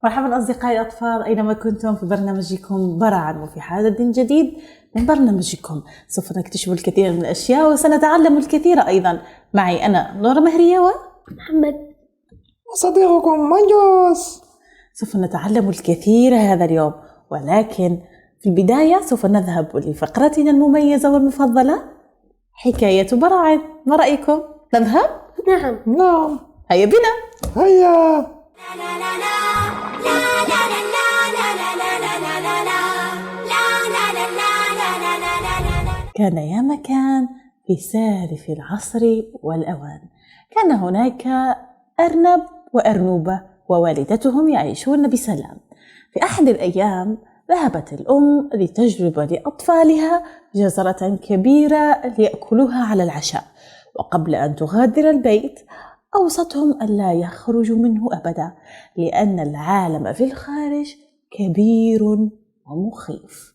مرحبا أصدقائي الأطفال، أينما كنتم في برنامجكم برعاً، وفي حلقة جديد من برنامجكم سوف نكتشف الكثير من الأشياء وسنتعلم الكثير أيضاً. معي أنا نورة مهرية محمد وصديقكم منجوس. سوف نتعلم الكثير هذا اليوم، ولكن في البداية سوف نذهب لفقرتنا المميزة والمفضلة، حكاية براعم. ما رأيكم؟ نذهب؟ نعم. هيا بنا. هيا. كان يا مكان في سالف العصر والأوان، كان هناك أرنب وأرنوبة ووالدتهم يعيشون بسلام. في أحد الأيام ذهبت الأم لتجلب لأطفالها جزرة كبيرة ليأكلوها على العشاء، وقبل أن تغادر البيت أوصتهم ألا يخرجوا منه أبدا، لأن العالم في الخارج كبير ومخيف.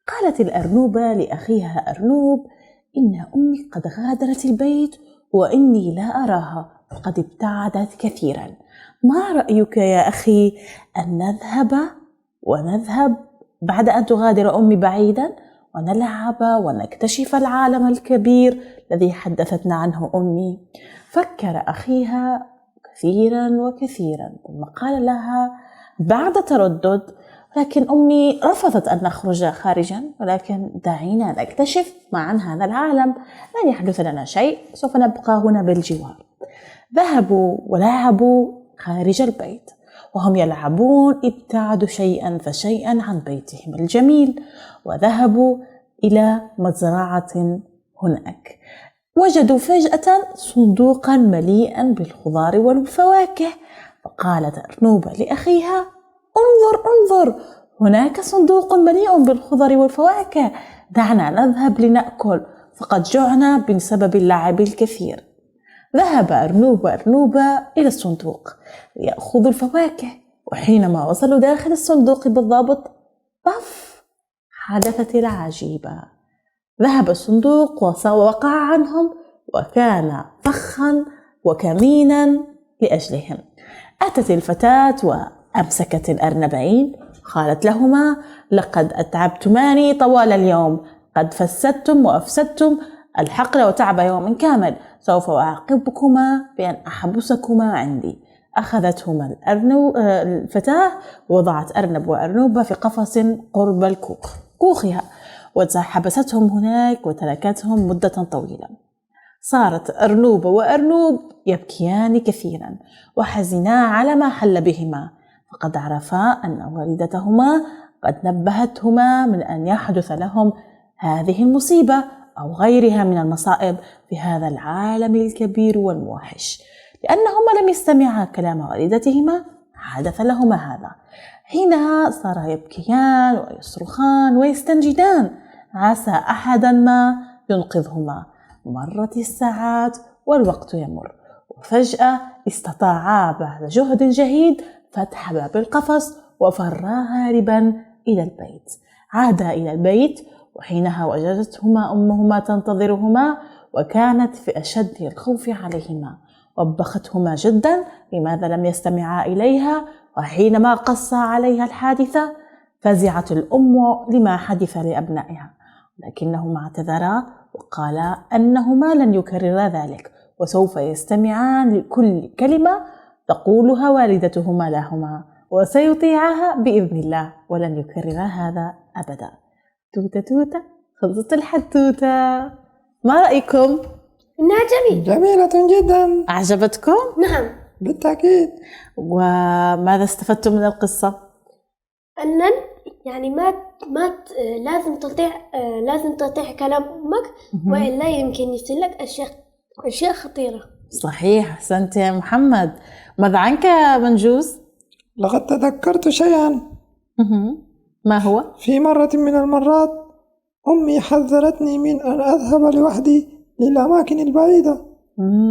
قالت الأرنوبة لأخيها أرنوب: إن أمي قد غادرت البيت وإني لا أراها، قد ابتعدت كثيرا. ما رأيك يا أخي أن نذهب بعد أن تغادر أمي بعيدا، ونلعب ونكتشف العالم الكبير الذي حدثتنا عنه أمي؟ فكر أخيها كثيرا وكثيرا، ثم قال لها بعد تردد: لكن أمي رفضت أن نخرج خارجا، ولكن دعينا نكتشف معا هذا العالم، لن يحدث لنا شيء، سوف نبقى هنا بالجوار. ذهبوا ولعبوا خارج البيت، وهم يلعبون ابتعدوا شيئا فشيئا عن بيتهم الجميل، وذهبوا إلى مزرعة هناك. وجدوا فجأة صندوقا مليئا بالخضار والفواكه، فقالت أرنوبة لأخيها: انظر، هناك صندوق مليء بالخضر والفواكه، دعنا نذهب لنأكل، فقد جعنا بسبب اللعب الكثير. ذهب أرنوبة إلى الصندوق ليأخذوا الفواكه، وحينما وصلوا داخل الصندوق بالضبط، حدثت العجيبة. ذهب الصندوق ووقع عنهم، وكان فخا وكمينا لأجلهم. أتت الفتاة وأمسكت الأرنبين، قالت لهما: لقد أتعبتماني طوال اليوم، قد فسدتم وأفسدتم الحقل وتعب يوم كامل، سوف أعاقبكما بأن أحبسكما عندي. أخذتهما الفتاة ووضعت أرنب وأرنوبة في قفص قرب كوخها، وحبستهم هناك وتركتهم مدة طويلة. صارت أرنوبة وأرنوب يبكيان كثيرا وحزنا على ما حل بهما، فقد عرفا أن والدتهما قد نبهتهما من أن يحدث لهم هذه المصيبة أو غيرها من المصائب في هذا العالم الكبير والموحش. لأنهما لم يستمعا كلام والدتهما حدث لهما هذا. حينها صارا يبكيان ويصرخان ويستنجدان عسى أحدا ما ينقذهما. مرت الساعات والوقت يمر، وفجأة استطاعا بعد جهد جهيد فتح باب القفص وفرا هاربا إلى البيت. عادا إلى البيت، وحينها وجدتهما أمهما تنتظرهما، وكانت في أشد الخوف عليهما، وبختهما جدا لماذا لم يستمعا إليها. وحينما قص عليها الحادثة فزعت الأم لما حدث لأبنائها، لكنهما اعتذرا وقالا أنهما لن يكررا ذلك، وسوف يستمعان لكل كلمة تقولها والدتهما لهما، وسيطيعها بإذن الله، ولن يكررا هذا أبدا. توتة توتة، خلصت الحدوتة. ما رأيكم؟ إنها جميلة جدا. أعجبتكم؟ نعم بالتأكيد. وماذا استفدتم من القصة؟ أن يعني ما لازم تطيع كلام أمك، وإلا يمكن يصير لك أشياء خطيرة. صحيح، أحسنت يا محمد. ماذا عنك يا منجوز؟ لقد تذكرت شيئا. ما هو؟ في مرة من المرات أمي حذرتني من أن أذهب لوحدي للأماكن البعيدة،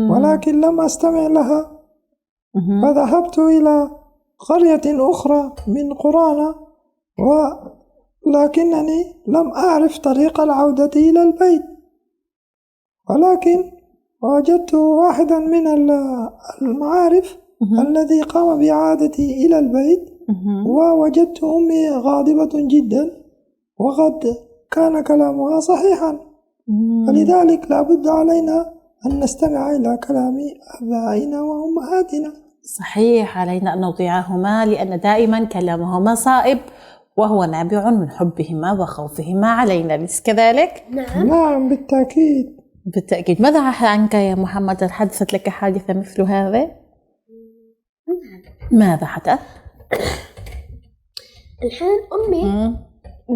ولكن لم أستمع لها، فذهبت إلى قرية أخرى من قرانا، ولكنني لم أعرف طريق العودة إلى البيت، ولكن وجدت واحدا من المعارف الذي قام بإعادتي إلى البيت، ووجدت أمي غاضبة جدا وقد كان كلامها صحيحا، فلذلك لا بد علينا أن نستمع إلى كلام آبائنا وأمهاتنا. صحيح، علينا أن نطيعهما لأن دائما كلامهما صائب وهو نابع من حبهما وخوفهما علينا، أليس كذلك؟ نعم بالتأكيد. بالتأكيد. ماذا عنك يا محمد؟ هل حدثت لك حادثة مثل هذا؟ ماذا حدث؟ الحين أمي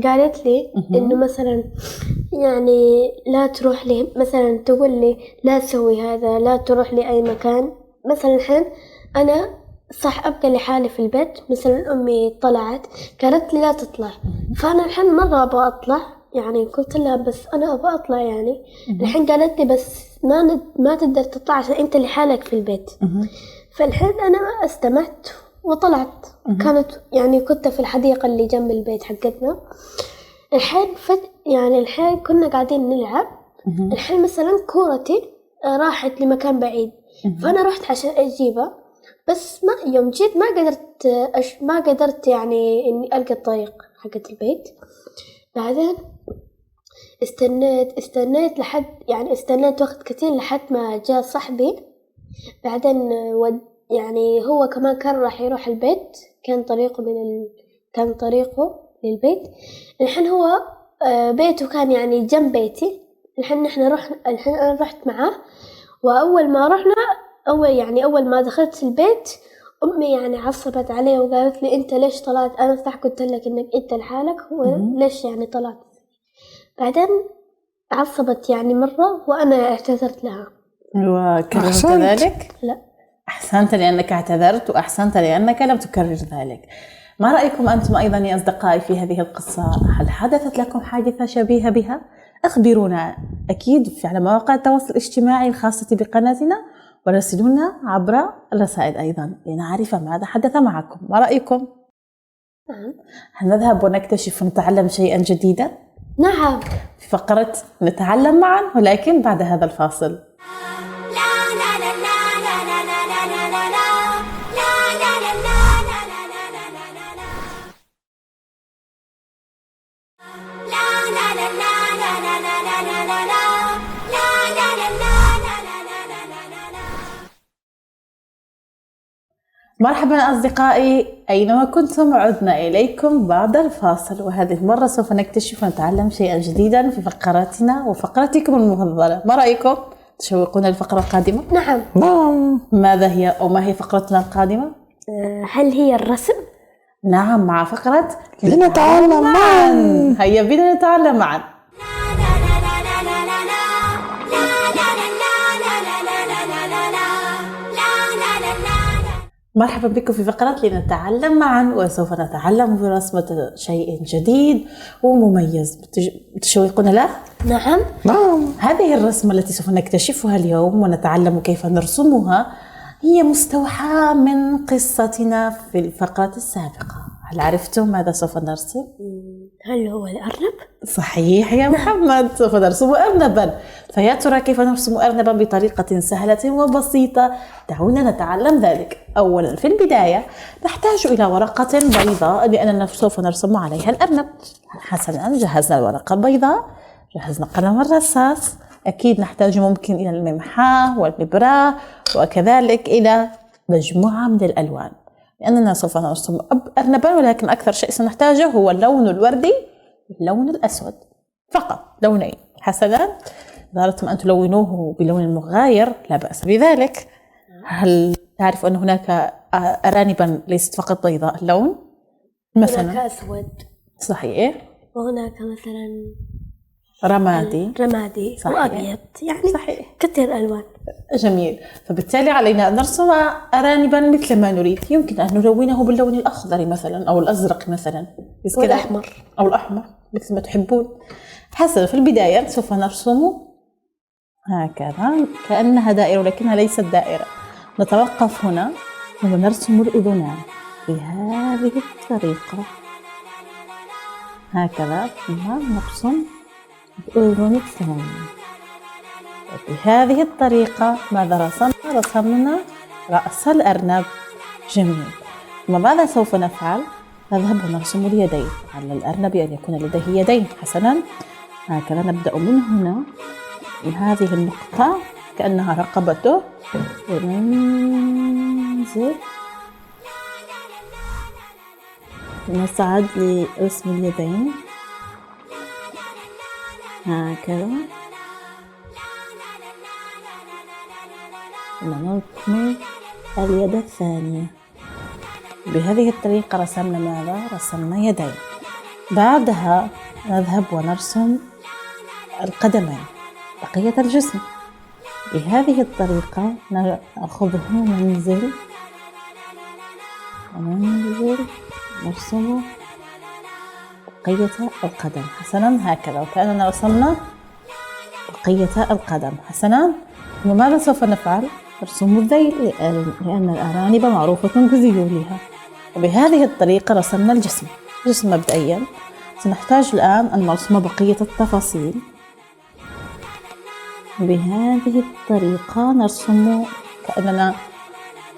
قالت لي إنه مثلا يعني لا تروح لي، مثلا تقول لي لا تسوي هذا، لا تروح لأي مكان. مثلا الحين أنا صح أبقى لحالي في البيت، مثلا أمي طلعت قالت لي لا تطلع، فأنا الحين مرة أبغى أطلع، يعني قلت لها بس أنا أبغى أطلع يعني. الحين قالت لي بس ما تقدر تطلع عشان أنت لحالك في البيت. فالحين أنا استمعت وطلعت. كانت يعني كنت في الحديقة اللي جنب البيت حقتنا. الحين يعني الحين كنا قاعدين نلعب. الحين مثلا كورتي راحت لمكان بعيد، فأنا رحت عشان أجيبها، بس يوم جيت ما قدرت يعني إني ألقى الطريق حقت البيت. بعدين استنيت لحد يعني استنيت وقت كتير لحد ما جاء صاحبي. بعدين يعني هو كمان كان راح يروح البيت، كان طريقه للبيت. الحين هو بيته كان يعني جنب بيتي. الحين أنا رحت معاه، وأول ما رحنا أول ما دخلت البيت أمي يعني عصبت عليه وقالت لي أنت ليش طلعت؟ أنا صح قلت لك إنك أنت لحالك، وليش يعني طلعت؟ بعدين عصبت يعني مرة وأنا اعتذرت لها. وكررت ذلك؟ لا. أحسنت لأنك اعتذرت، وأحسنت لأنك لم تكرر ذلك. ما رأيكم أنتم أيضا يا أصدقائي في هذه القصة؟ هل حدثت لكم حادثة شبيهة بها؟ أخبرونا أكيد على مواقع التواصل الاجتماعي الخاصة بقناتنا، وراسلونا عبر الرسائل أيضا لنعرف ماذا حدث معكم. ما رأيكم؟ هل نذهب ونكتشف ونتعلم شيئا جديدا؟ نعم، في فقرة نتعلم معا، ولكن بعد هذا الفاصل. مرحبا أصدقائي، أينما كنتم عدنا إليكم بعد الفاصل، وهذه المرة سوف نكتشف ونتعلم شيئا جديدا في فقراتنا وفقرتكم المفضلة. ما رأيكم؟ تشوقون الفقرة القادمة؟ نعم. ماذا هي أو ما هي فقرتنا القادمة؟ هل هي الرسم؟ نعم، مع فقرة لنتعلم معا. هيا بنا نتعلم معا. مرحبا بكم في فقرة لنتعلم معا، وسوف نتعلم في رسمة شيء جديد ومميز. تشوقون له؟ نعم. هذه الرسمة التي سوف نكتشفها اليوم ونتعلم كيف نرسمها هي مستوحاة من قصتنا في الفقرة السابقة. هل عرفتم ماذا سوف نرسم؟ هل هو الأرنب؟ صحيح يا محمد، سوف نرسم أرنبا. فيا ترى كيف نرسم أرنبا بطريقة سهلة وبسيطة؟ دعونا نتعلم ذلك. أولا في البداية نحتاج إلى ورقة بيضاء لأننا سوف نرسم عليها الأرنب. حسنا، جهزنا الورقة البيضاء، جهزنا قلم الرصاص، أكيد نحتاج ممكن إلى الممحاة والإبرة وكذلك إلى مجموعة من الألوان، لأننا سوف نرسم أرنبا، ولكن أكثر شيء سنحتاجه هو اللون الوردي واللون الأسود، فقط لونين. حسنا، إذا أردتم أن تلونوه بلون مغاير لا بأس بذلك. هل تعرف أن هناك أرانبا ليست فقط بيضاء اللون؟ مثلا هناك أسود. صحيح. وهناك مثلا رمادي صحيح. وأبيض، يعني صحيح. كثير ألوان. جميل. فبالتالي علينا أن نرسم أرانبا مثل ما نريد. يمكن أن نلونه باللون الأخضر مثلا أو الأزرق مثلا، والأحمر أو الأحمر مثل ما تحبون. حسنا، في البداية سوف نرسم هكذا كأنها دائرة ولكنها ليست دائرة. نتوقف هنا ونرسم الأذنان بهذه الطريقة هكذا، ثم نرسم الأذن الثانية بهذه الطريقة. ماذا رسمنا؟ رسمنا رأس الأرنب. جميل. وماذا سوف نفعل؟ نذهب ونرسم اليدين. على الأرنب أن يكون لديه يدين. حسناً، هكذا نبدأ من هنا، من هذه النقطة كأنها رقبته، وننزل نصعد لرسم اليدين هكذا، ونكمل اليد الثانية. بهذه الطريقة رسمنا ماذا؟ رسمنا يدين. بعدها نذهب ونرسم القدمين، بقية الجسم. بهذه الطريقة نأخذه وننزل نرسم بقية القدم. حسنا، هكذا وكأننا رسمنا بقية القدم. حسنا، وماذا سوف نفعل؟ نرسم الذيل، لأن الأرانب معروفة بذيولها. وبهذه الطريقة رسمنا الجسم. الجسم مبدئيا سنحتاج الآن أن نرسم بقية التفاصيل. بهذه الطريقة نرسم كأننا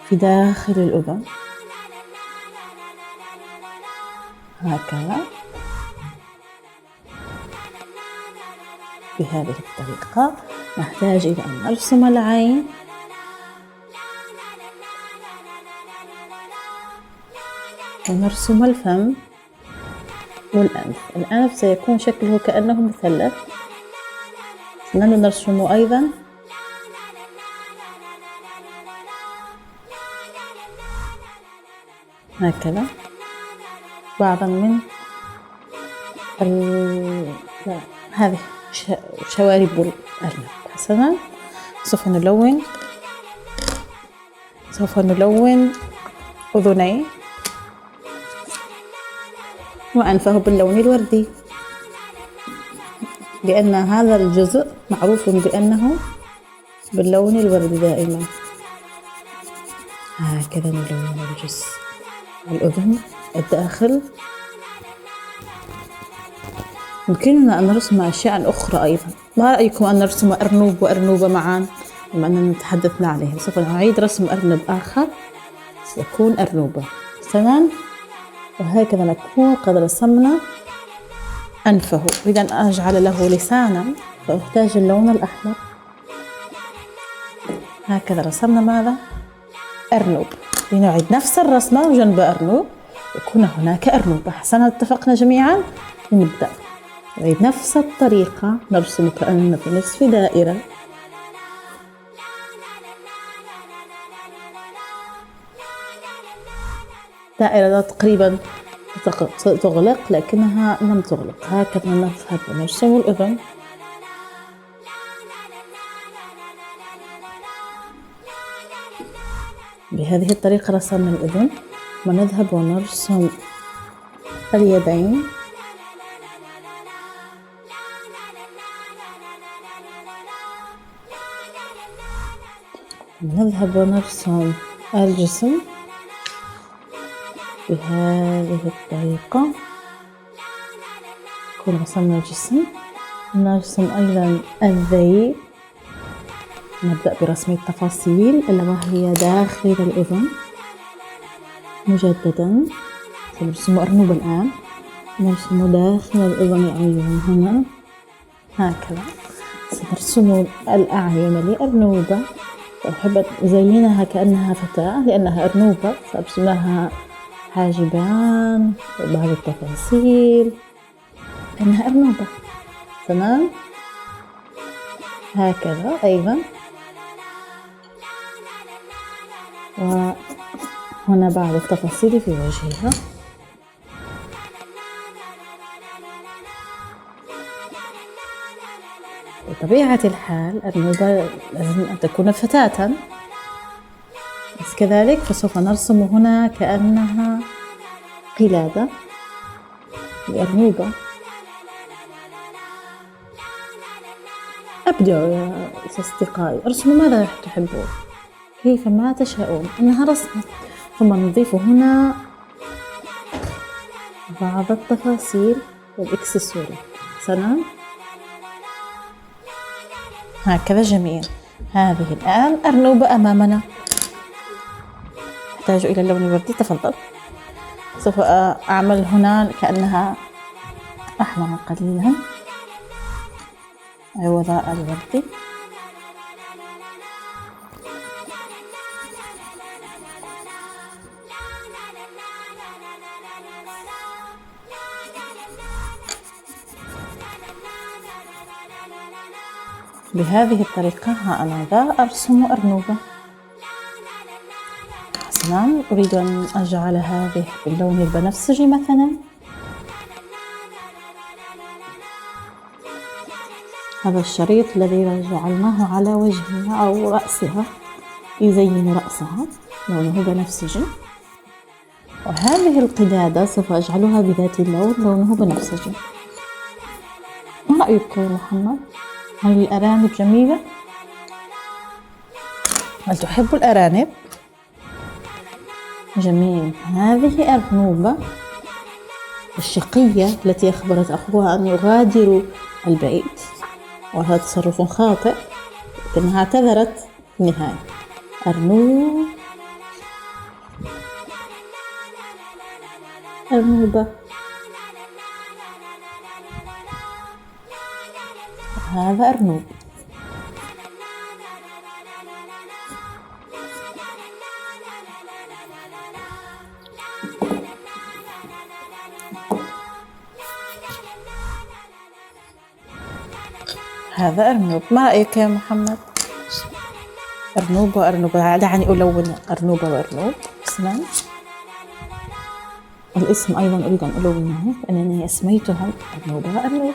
في داخل الأذن هكذا. بهذه الطريقة نحتاج إلى أن نرسم العين، ونرسم الفم والأنف. الأنف سيكون شكله كأنه مثلث. نرسم أيضا هكذا بعضا من هذه شوارب الأرنب. حسنا، سوف نلون أذنيه وأنفه باللون الوردي، لأن هذا الجزء معروف بأنه باللون الوردي دائما. هكذا نلون الجزء الأذن الداخل. يمكننا أن نرسم أشياء أخرى أيضا. ما رأيكم أن نرسم أرنوب وأرنوبة معا، بما أننا تحدثنا عليه؟ سوف نعيد رسم أرنب آخر سيكون أرنوبة. تمام، وهكذا نكون قد رسمنا أنفه. إذا أجعل له لسانا فأحتاج اللون الأحمر. هكذا رسمنا ماذا؟ أرنوب. لنعيد نفس الرسمة جنب أرنوب يكون هناك أرنوبة. حسنا، اتفقنا جميعا؟ نبدأ نعيد نفس الطريقة، نرسم كأننا في نصف دائرة. دائرة تقريبا تغلق لكنها لم تغلق. هكذا نذهب ونرسم الأذن. بهذه الطريقة رسمنا الأذن، ونذهب ونرسم اليدين. ونذهب ونرسم الجسم بهذه الطريقة. كنا رسمنا الجسم، نرسم أيضا الذيل. نبدأ برسم التفاصيل ألا وهي داخل الأذن. مجددا سنرسم أرنوب الآن، نرسم داخل الأذن العيون هنا هكذا. سنرسم الأعين لأرنوبة. أحب أزينها كأنها فتاة لأنها أرنوبة، سأرسم لها حاجبان وبعض التفاصيل كأنها أرنوبة. تمام، هكذا أيضا. وهنا بعض التفاصيل في وجهها. بطبيعة الحال أرنوبة لازم أن تكون فتاة، بس كذلك فسوف نرسم هنا كأنها قلادة لأرنوبة. أبدعوا يا أصدقائي، ارسموا ماذا تحبون، كيف ما تشاءون، إنها رسمة. ثم نضيف هنا بعض التفاصيل والإكسسوارات. سلام، هكذا جميل. هذه الآن أرنوبة أمامنا. تحتاج إلى اللون الوردي. تفضل. سوف أعمل هنا كأنها أحمر قليلا عوض الوردي. بهذه الطريقة ها أنا ذا أرسم أرنوبة. حسنا، أريد أن أجعل هذه باللون البنفسجي مثلا. هذا الشريط الذي جعلناه على وجهها أو رأسها يزين رأسها لونه بنفسجي، وهذه القلادة سوف أجعلها بذات اللون لونه بنفسجي. ما رأيك يا محمد؟ هل الأرانب جميلة؟ هل تحب الأرانب؟ جميل. هذه أرنوبة الشقية التي أخبرت أخوها أن يغادروا البيت، وهذا تصرف خاطئ لأنها اعتذرت في النهاية. أرنوبة. هذا أرنوب. هذا أرنوب. ما رأيك يا محمد؟ أرنوب وأرنوب. دعني ألون أرنوب وأرنوب. حسنا. الاسم أيضا أريد أن ألونه لأنني أسميتهم أرنوب وأرنوب.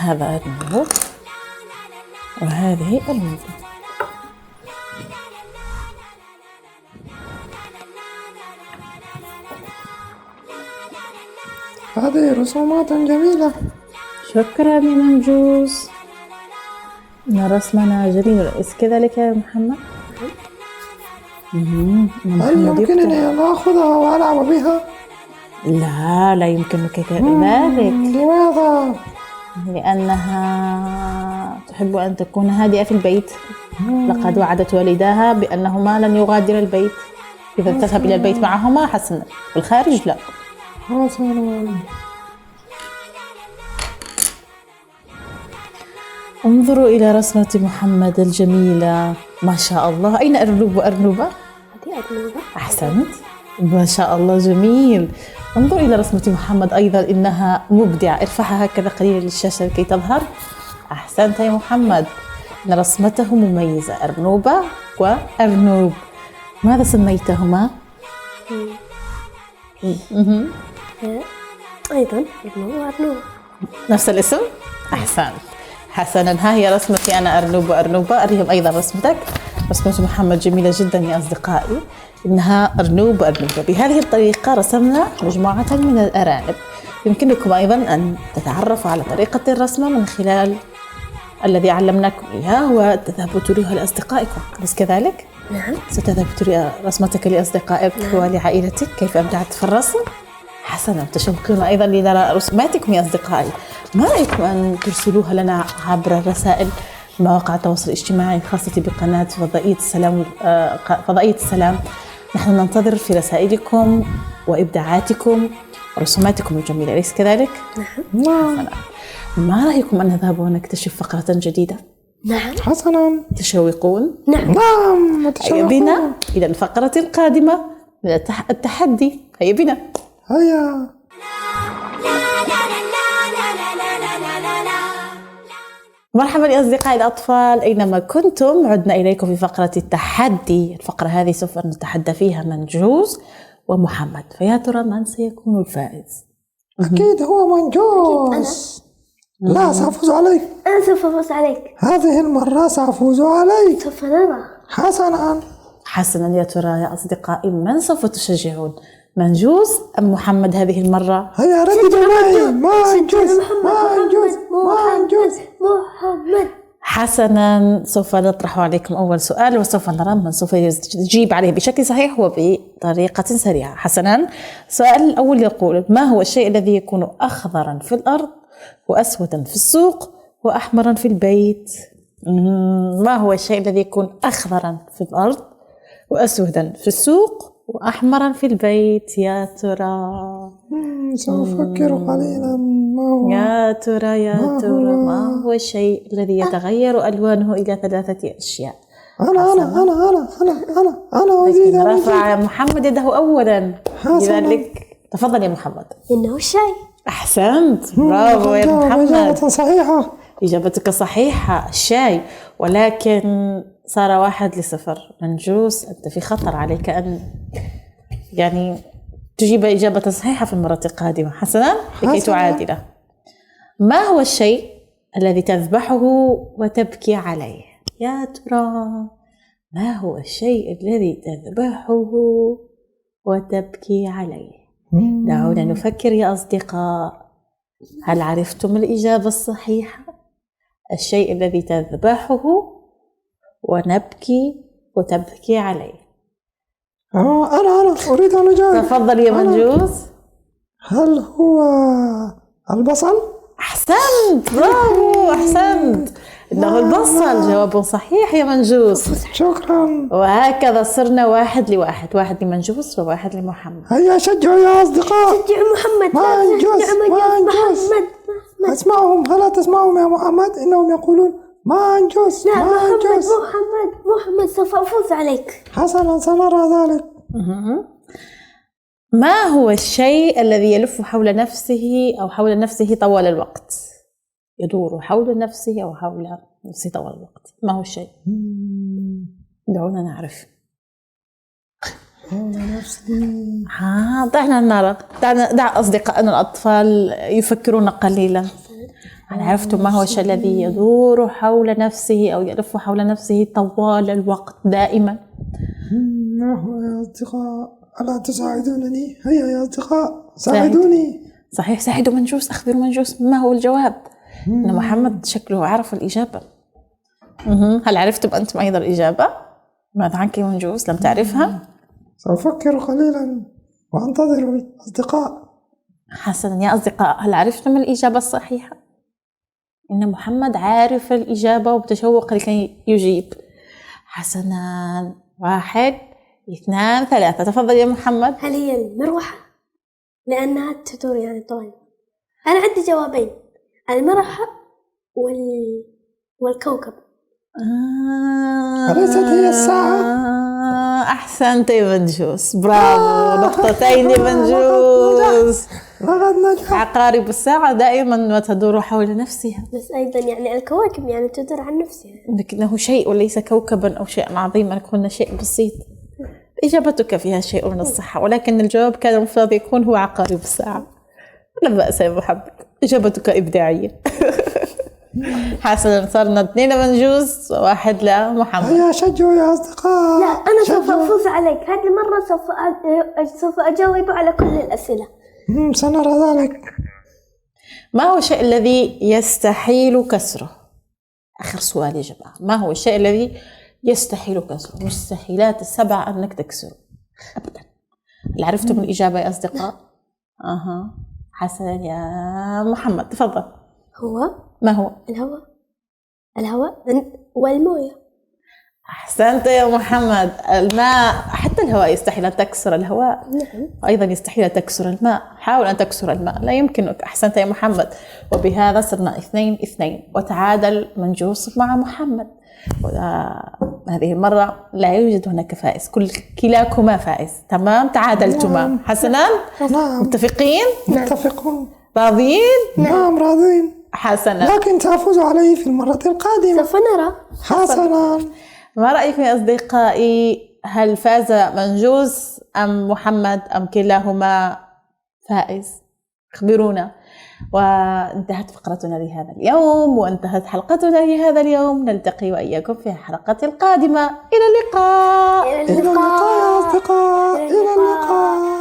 هذا أرنوب وهذه أرنوبة. هذه رسومات جميلة. شكرا يا منجوز. إن رسمنا جميل. أليس كذلك يا محمد؟ هل يمكنني أن أخذها وألعب بها؟ لا يمكنك ذلك. لماذا؟ لأنها تحب أن تكون هادئة في البيت. لقد وعدت والداها بأنهما لن يغادر البيت. إذا تذهب إلى البيت معهما حسنا، والخارج لا. حسنا. انظروا إلى رسمة محمد الجميلة. ما شاء الله. أين أرنوب وأرنوبة؟ هذه أرنوبة. أحسنت. ما شاء الله جميل. انظر إلى رسمة محمد أيضا، إنها مبدعة. ارفعها هكذا قليلا للشاشة لكي تظهر. أحسنت يا محمد. إن رسمته مميزة. أرنوبة وأرنوب. ماذا سميتهما؟ أيضا أرنوب وأرنوب. نفس الاسم؟ أحسنت. حسنا. ها هي رسمتي أنا أرنوب وأرنوبة. أريهم أيضا رسمتك. رسمة محمد جميلة جدا يا أصدقائي. إنها أرنوب وأرنوبة. بهذه الطريقة رسمنا مجموعة من الأرانب. يمكنكم أيضا أن تتعرفوا على طريقة الرسم من خلال الذي علمناكم إياه وتذهبوا تريها لأصدقائكم. أليس كذلك؟ نعم. ستذهب تري رسمتك لأصدقائك ولعائلتك كيف أبدعت في الرسم. حسنا. تشوقون أيضا لنرى رسوماتكم يا أصدقائي. ما رأيكم أن ترسلوها لنا عبر الرسائل مواقع التواصل الاجتماعي الخاصة بقناة فضائية السلام. نحن ننتظر في رسائلكم وإبداعاتكم ورسوماتكم الجميلة. أليس كذلك؟ نعم. ما رأيكم أن نذهب ونكتشف فقرة جديدة؟ نعم. حسنا. تشوقون؟ نعم. نعم. هيا بنا إلى الفقرة القادمة من التحدي. هيا بنا. هيا. مرحبا يا أصدقائي الأطفال أينما كنتم. عدنا إليكم في فقرة التحدي. الفقرة هذه سوف نتحدى فيها منجوز ومحمد. فيا ترى من سيكون الفائز؟ أكيد هو منجوز. لا، سأفوز عليك. أنا سوف أفوز عليك. هذه المرة سأفوز عليك. سوف نرى. حسنا. يا ترى يا أصدقائي من سوف تشجعون؟ منجوز أم محمد هذه المرة؟ هيا رددوا معي. منجوز. محمد. حسناً، سوف نطرح عليكم أول سؤال وسوف نرى من سوف يجيب عليه بشكل صحيح وبطريقة سريعة. حسناً، السؤال الأول يقول: ما هو الشيء الذي يكون أخضراً في الأرض وأسوداً في السوق وأحمراً في البيت؟ ما هو الشيء الذي يكون أخضراً في الأرض وأسوداً في السوق وأحمراً في البيت؟ يا ترى سأفكر قليلا. ما هو؟ يا ترى ما هو الشيء الذي يتغير ألوانه إلى 3 أشياء؟ أنا أريد أن رفع محمد يده أولا، لذلك تفضل يا محمد. إنه الشاي. أحسنت، برافو يا محمد، إجابة صحيحة. إجابتك صحيحة، الشاي. ولكن صار 1-0. منجوس، أنت في خطر، عليك أن يعني تجيب إجابة صحيحة في المرة القادمة. حسنا، لكي تعادل. ما هو الشيء الذي تذبحه وتبكي عليه؟ يا ترى ما هو الشيء الذي تذبحه وتبكي عليه؟ دعونا نفكر يا أصدقاء. هل عرفتم الإجابة الصحيحة؟ الشيء الذي تذبحه ونبكي وتبكي عليه. أنا أريد أن أجاوب. تفضل يا منجوس. هل هو البصل؟ أحسنت، برافو، أحسنت، إنه البصل. جواب صحيح يا منجوس. شكرا. وهكذا صرنا 1-1، 1 لمنجوس و1 لمحمد. هيا شجعوا يا أصدقاء. شجعوا محمد. منجوس. اسمعهم، هلا تسمعهم يا محمد؟ إنهم يقولون منجوس. لا، محمد سوف أفوز عليك. حسنا، سنرى ذلك. ما هو الشيء الذي يلف حول نفسه أو حول نفسه طوال الوقت؟ يدور حول نفسه أو حول نفسه طوال الوقت. ما هو الشيء؟ دعونا نعرف. حول نفسي. دعنا نرى، دع أصدقائنا الأطفال يفكرون قليلا. هل عرفتم ما هو الشيء الذي يدور حول نفسه أو يلف حول نفسه طوال الوقت دائما؟ ما هو يا أصدقاء؟ ألا تساعدونني؟ هيا يا أصدقاء ساعدوني. صحيح، ساعدوا منجوس، أخبروا منجوس ما هو الجواب. إن محمد شكله عرف الإجابة. هل عرفتم أنتم أيضا الإجابة؟ ماذا عنك يا منجوس؟ لم تعرفها؟ سأفكر قليلا وأنتظر أصدقاء. حسنا يا أصدقاء، هل عرفتم الإجابة الصحيحة؟ إن محمد عارف الإجابة وبتشوق لكي يجيب. حسنا، 1 2 3. تفضل يا محمد. هل هي المروحة؟ لأنها تدور يعني طوال. أنا عندي جوابين، المروحة والكوكب. أليست هي الساعة؟ أحسنت يا منجوس، برافو. 2 لمنجوس. لقد نجح. عقارب الساعة دائما ما تدور حول نفسها، بس أيضا يعني الكواكب يعني تدور عن نفسها، لكنه شيء وليس كوكبا أو شيء عظيما، قلنا شيء بسيط. إجابتك فيها شيء من الصحة، ولكن الجواب كان المفروض يكون هو عقارب الساعة. لا بأس يا محمد، إجابتك إبداعية. حسنا، صرنا 2 لمنجوس و1 لمحمد. هيا شجعوا يا أصدقاء. لا، أنا سوف أفوز عليك هذه المرة. سوف أجاوب على كل الأسئلة. سنرى ذلك. ما هو الشيء الذي يستحيل كسره؟ آخر سؤال يا جماعة. ما هو الشيء الذي يستحيل كسره؟ مستحيلات ال7 أنك تكسره أبدا. هل عرفتم الإجابة يا أصدقاء؟ حسنا يا محمد، تفضل. ما هو؟ الهواء والموية. أحسنت يا محمد. الماء، حتى الهواء يستحيل أن تكسر الهواء. نعم. وأيضا يستحيل أن تكسر الماء. حاول أن تكسر الماء، لا يمكنك. أحسنت يا محمد. وبهذا صرنا 2-2، وتعادل منجوس مع محمد. هذه المرة لا يوجد هناك فائز، كلاكما فائز. تمام، تعادلتما. حسنا، متفقين؟ متفقون. راضيين؟ نعم راضين. حسنا، لكن سأفوز عليه في المرة القادمة. سوف نرى. حسنا، ما رأيكم يا أصدقائي؟ هل فاز منجوس أم محمد أم كلاهما فائز؟ اخبرونا. وانتهت فقرتنا لهذا اليوم، وانتهت حلقتنا لهذا اليوم. نلتقي وإياكم في الحلقة القادمة. إلى اللقاء. إلى اللقاء يا أصدقاء. إلى اللقاء.